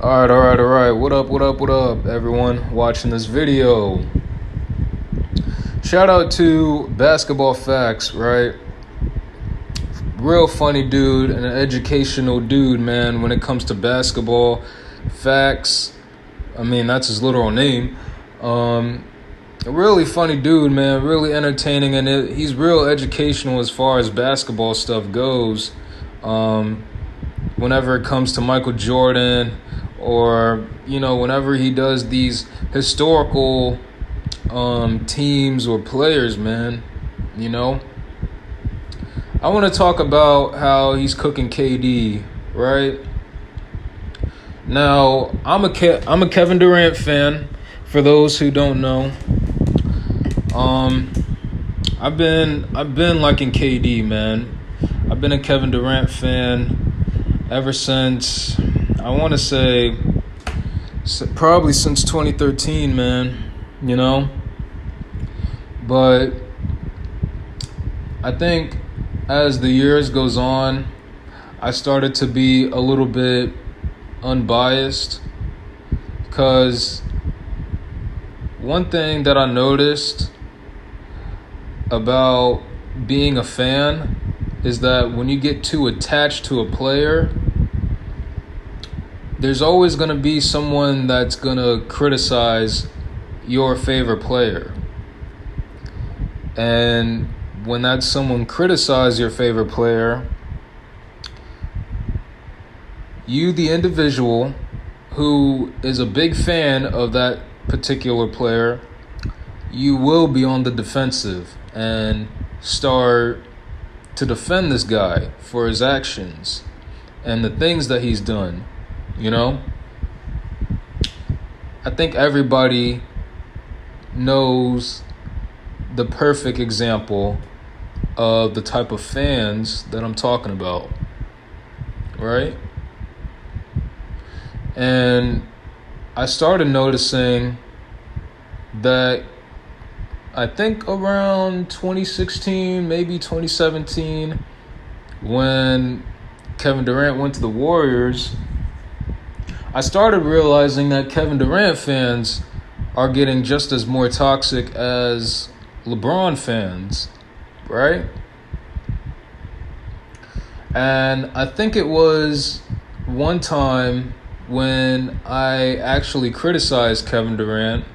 All right. What up, everyone watching this video? Shout out to Basketball Facts, right? Real funny dude and an educational dude, man, when it comes to basketball. Facts, I mean, that's his literal name. A really funny dude, man, really entertaining, and he's real educational as far as basketball stuff goes. Whenever it comes to Michael Jordan, or whenever he does these historical teams or players, man, I want to talk about how he's cooking KD, right? Now, I'm a Kevin Durant fan. For those who don't know, I've been liking KD, man. I've been a Kevin Durant fan ever since, I want to say, probably since 2013, man, But I think as the years goes on, I started to be a little bit unbiased, because one thing that I noticed about being a fan is that when you get too attached to a player, there's always going to be someone that's going to criticize your favorite player. And when that someone criticizes your favorite player, you, the individual who is a big fan of that particular player, you will be on the defensive and start to defend this guy for his actions and the things that he's done. I think everybody knows the perfect example of the type of fans that I'm talking about, right? And I started noticing that I think around 2016, maybe 2017, when Kevin Durant went to the Warriors, I started realizing that Kevin Durant fans are getting just as more toxic as LeBron fans, right? And I think it was one time when I actually criticized Kevin Durant.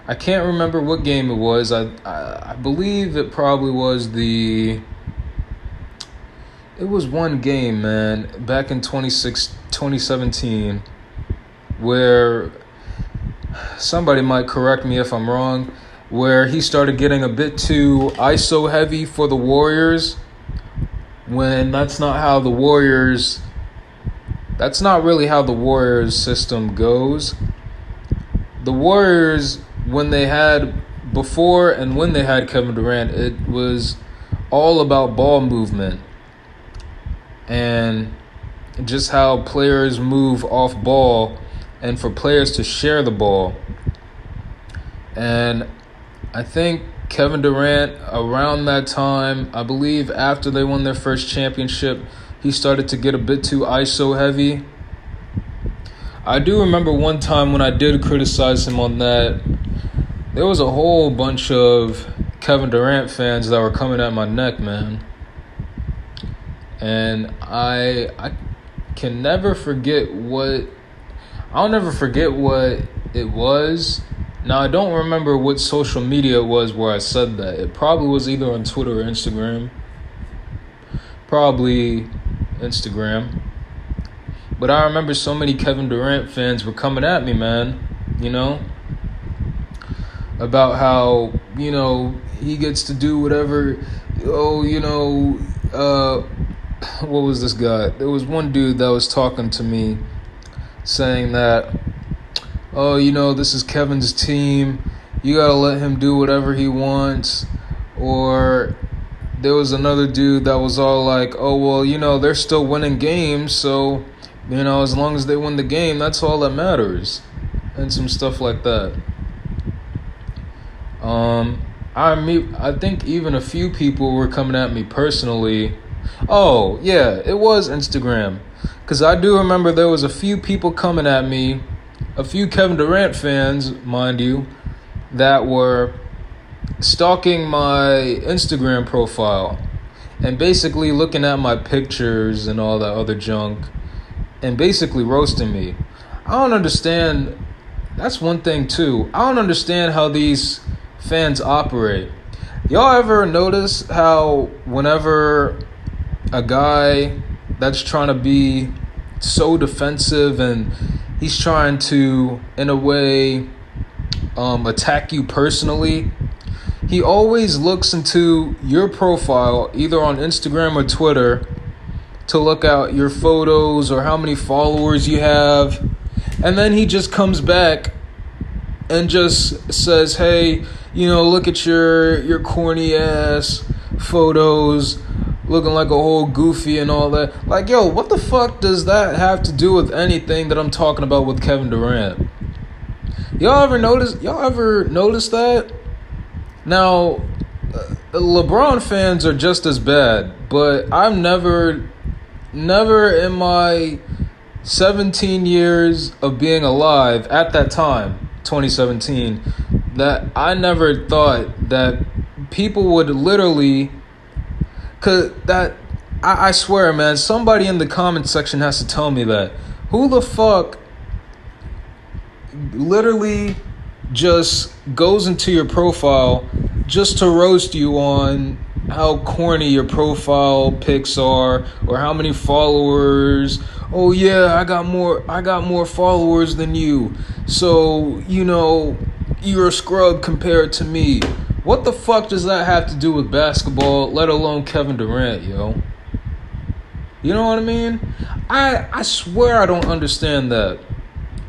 I can't remember what game it was. I believe it probably was it was one game, man, back in 2017, where somebody might correct me if I'm wrong, where he started getting a bit too ISO heavy for the Warriors, when that's not really how the Warriors system goes. The Warriors, when they had Kevin Durant, it was all about ball movement and just how players move off ball, and for players to share the ball. And I think Kevin Durant, around that time, I believe after they won their first championship, he started to get a bit too ISO heavy. I do remember one time when I did criticize him on that, there was a whole bunch of Kevin Durant fans that were coming at my neck, man. And I can never forget I'll never forget what it was. Now, I don't remember what social media it was where I said that. It probably was either on Twitter or Instagram. Probably Instagram. But I remember so many Kevin Durant fans were coming at me, man, about how, he gets to do whatever, what was this guy? There was one dude that was talking to me saying that, this is Kevin's team, you gotta let him do whatever he wants. Or there was another dude that was all like, they're still winning games, so, as long as they win the game, that's all that matters, and some stuff like that. I think even a few people were coming at me personally. Oh, yeah, it was Instagram. Because I do remember there was a few people coming at me, a few Kevin Durant fans, mind you, that were stalking my Instagram profile and basically looking at my pictures and all that other junk and basically roasting me. I don't understand. That's one thing too. I don't understand how these fans operate. Y'all ever notice how whenever a guy that's trying to be so defensive and he's trying to, in a way, attack you personally, he always looks into your profile, either on Instagram or Twitter, to look at your photos or how many followers you have. And then he just comes back and just says, hey, look at your corny ass photos, looking like a whole goofy and all that. Like, yo, what the fuck does that have to do with anything that I'm talking about with Kevin Durant? Y'all ever notice that? Now, LeBron fans are just as bad, but I've never in my 17 years of being alive at that time, 2017, that I never thought that people would literally, I swear, man, somebody in the comment section has to tell me that. Who the fuck literally just goes into your profile just to roast you on how corny your profile pics are or how many followers? Oh yeah, I got more followers than you, so you're a scrub compared to me. What the fuck does that have to do with basketball, let alone Kevin Durant, yo? You know what I mean? I swear I don't understand that.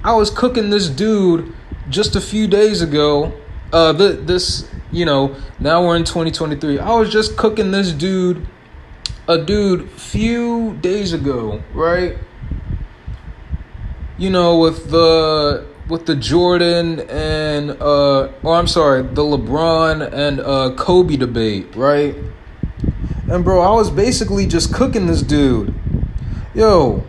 I was cooking this dude just a few days ago. Now we're in 2023. I was just cooking this dude, few days ago, right? With the Jordan and the LeBron and Kobe debate, right? And bro, I was basically just cooking this dude. Yo,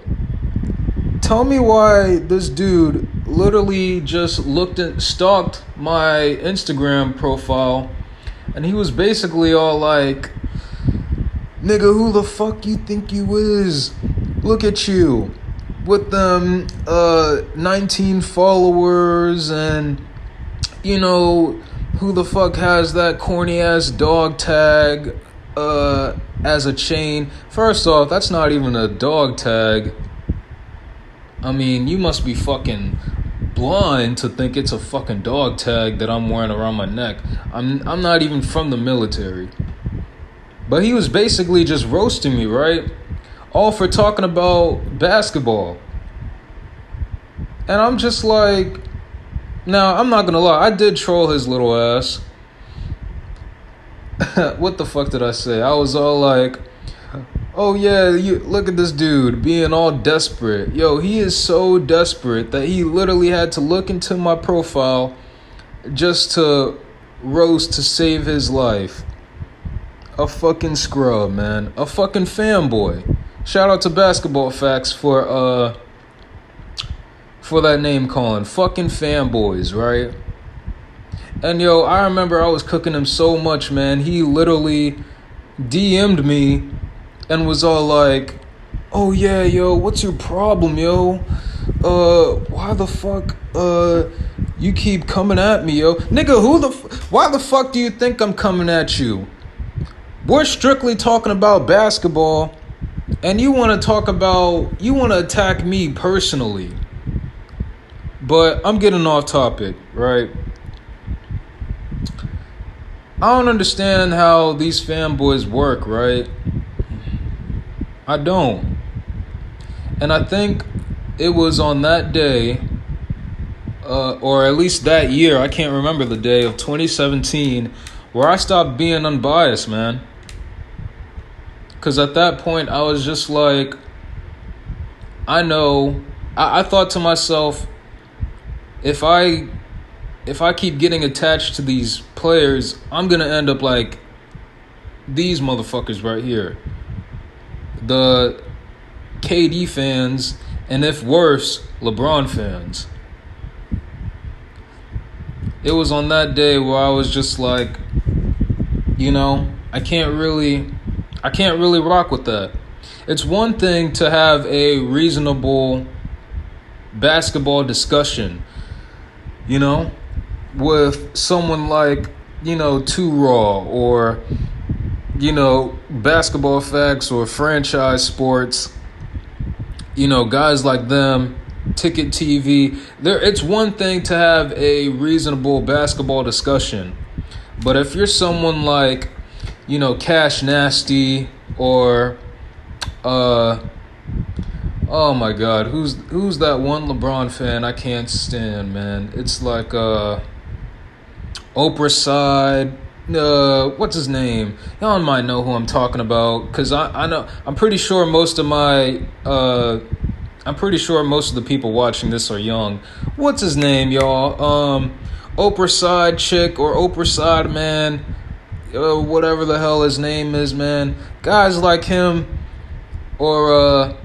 tell me why this dude literally just stalked my Instagram profile, and he was basically all like, nigga, who the fuck you think you is? Look at you with them 19 followers, and who the fuck has that corny ass dog tag as a chain? First off, that's not even a dog tag. I mean, you must be fucking blind to think it's a fucking dog tag that I'm wearing around my neck. I'm not even from the military. But he was basically just roasting me, right? All for talking about basketball. And I'm just like, now, I'm not gonna lie, I did troll his little ass. What the fuck did I say? I was all like, oh yeah, look at this dude being all desperate. Yo, he is so desperate that he literally had to look into my profile just to roast to save his life. A fucking scrub, man. A fucking fanboy. Shout out to Basketball Facts for that name calling. Fucking fanboys, right? And yo, I remember I was cooking him so much, man. He literally DM'd me and was all like, oh yeah, yo, what's your problem, yo? Why the fuck, you keep coming at me, yo? Nigga, why the fuck do you think I'm coming at you? We're strictly talking about basketball, and you want to attack me personally. But I'm getting off topic, right? I don't understand how these fanboys work, right? I don't. And I think it was on that day, or at least that year, I can't remember the day, of 2017, where I stopped being unbiased, man. Because at that point, I was just like, I know, I thought to myself, if I keep getting attached to these players, I'm going to end up like these motherfuckers right here. The KD fans, and if worse, LeBron fans. It was on that day where I was just like, I can't really rock with that. It's one thing to have a reasonable basketball discussion, with someone like, Too Raw or, Basketball Facts or Franchise Sports, guys like them, Ticket TV. It's one thing to have a reasonable basketball discussion. But if you're someone like, Cash Nasty or, oh my God, who's that one LeBron fan I can't stand, man? It's like, Oprah Side. What's his name? Y'all might know who I'm talking about, because I know, I'm pretty sure most of the people watching this are young. What's his name, y'all? Oprah Side chick or Oprah Side man, whatever the hell his name is, man. Guys like him, or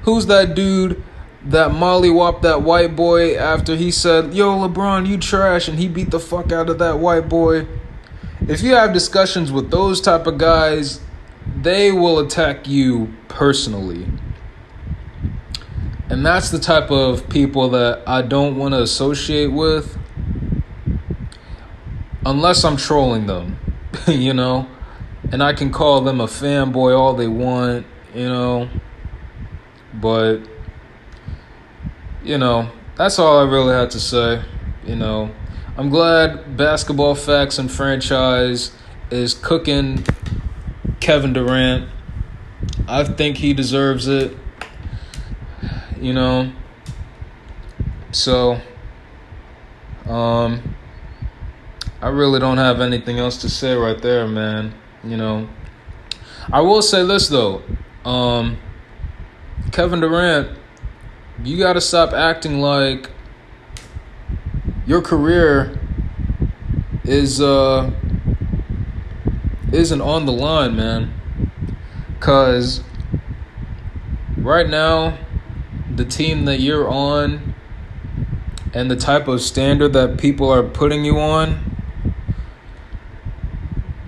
who's that dude that mollywopped that white boy after he said, "Yo, LeBron, you trash," and he beat the fuck out of that white boy. If you have discussions with those type of guys, they will attack you personally. And that's the type of people that I don't want to associate with unless I'm trolling them, And I can call them a fanboy all they want, But, that's all I really had to say, I'm glad Basketball Facts and Franchise is cooking Kevin Durant. I think he deserves it, So, I really don't have anything else to say right there, man. I will say this, though. Kevin Durant, you got to stop acting like your career isn't on the line, man. Because right now, the team that you're on and the type of standard that people are putting you on,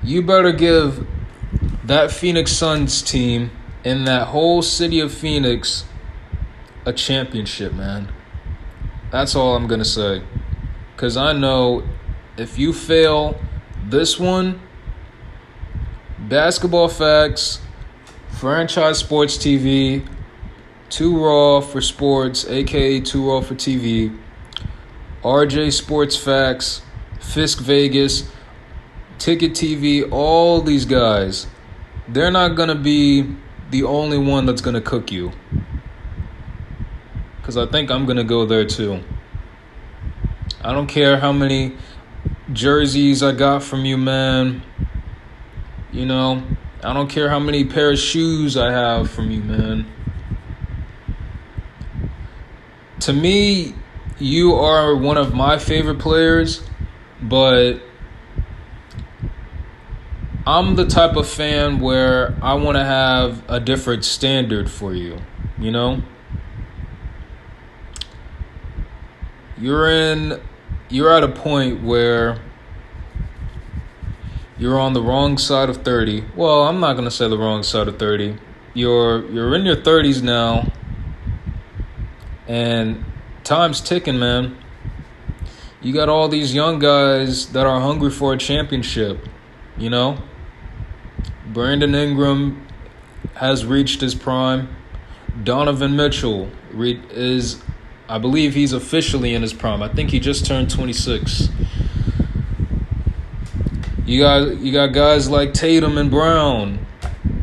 you better give that Phoenix Suns team and that whole city of Phoenix a championship, man. That's all I'm going to say. Because I know if you fail this one, Basketball Facts, Franchise Sports TV, Too Raw for Sports, a.k.a. Too Raw for TV, RJ Sports Facts, Fisk Vegas, Ticket TV, all these guys, they're not going to be the only one that's going to cook you. Because I think I'm going to go there too. I don't care how many jerseys I got from you, man. I don't care how many pair of shoes I have from you, man. To me, you are one of my favorite players, but I'm the type of fan where I want to have a different standard for you, You're at a point where you're on the wrong side of 30. Well, I'm not going to say the wrong side of 30. You're in your 30s now, and time's ticking, man. You got all these young guys that are hungry for a championship, Brandon Ingram has reached his prime. Donovan Mitchell is, I believe he's officially in his prime. I think he just turned 26. You got guys like Tatum and Brown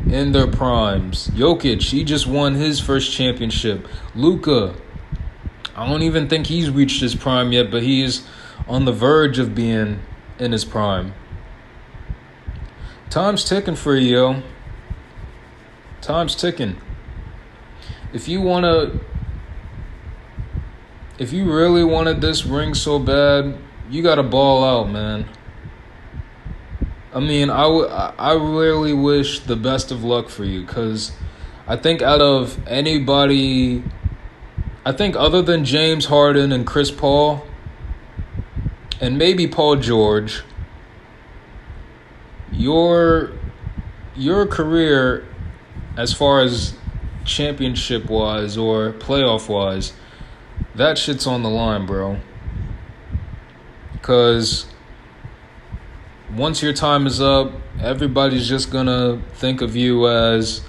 in their primes. Jokic, he just won his first championship. Luka, I don't even think he's reached his prime yet, but he is on the verge of being in his prime. Time's ticking for you, yo. Time's ticking. If you really wanted this ring so bad, you gotta ball out, man. I mean, I really wish the best of luck for you, because I think out of anybody, I think other than James Harden and Chris Paul, and maybe Paul George, your career, as far as championship wise or playoff wise, that shit's on the line, bro. Because once your time is up, everybody's just gonna think of you as,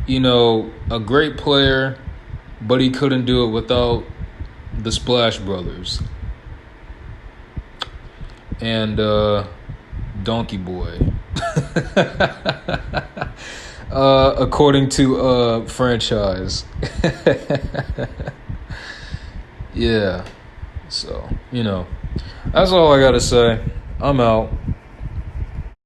a great player, but he couldn't do it without the Splash Brothers and Donkey Boy. According to franchise. Yeah. So, that's all I gotta say. I'm out.